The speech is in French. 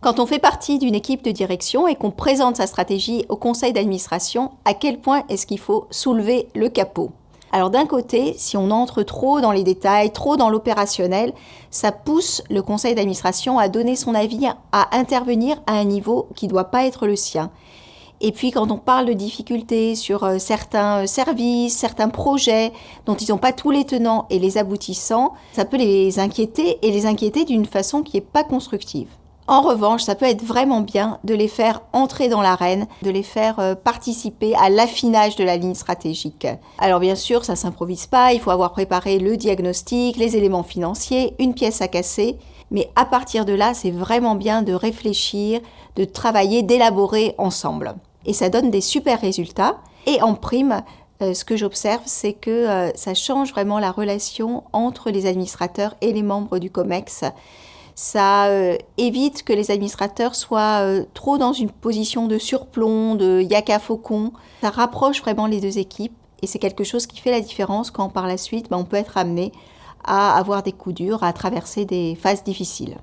Quand on fait partie d'une équipe de direction et qu'on présente sa stratégie au conseil d'administration, à quel point est-ce qu'il faut soulever le capot ? Alors d'un côté, si on entre trop dans les détails, trop dans l'opérationnel, ça pousse le conseil d'administration à donner son avis, à intervenir à un niveau qui ne doit pas être le sien. Et puis quand on parle de difficultés sur certains services, certains projets dont ils n'ont pas tous les tenants et les aboutissants, ça peut les inquiéter et les inquiéter d'une façon qui n'est pas constructive. En revanche, ça peut être vraiment bien de les faire entrer dans l'arène, de les faire participer à l'affinage de la ligne stratégique. Alors bien sûr, ça ne s'improvise pas, il faut avoir préparé le diagnostic, les éléments financiers, une pièce à casser, mais à partir de là, c'est vraiment bien de réfléchir, de travailler, d'élaborer ensemble. Et ça donne des super résultats. Et en prime, ce que j'observe, c'est que ça change vraiment la relation entre les administrateurs et les membres du COMEX. Ça évite que les administrateurs soient trop dans une position de surplomb, de yaka faucon. Ça rapproche vraiment les deux équipes et c'est quelque chose qui fait la différence quand par la suite, on peut être amené à avoir des coups durs, à traverser des phases difficiles.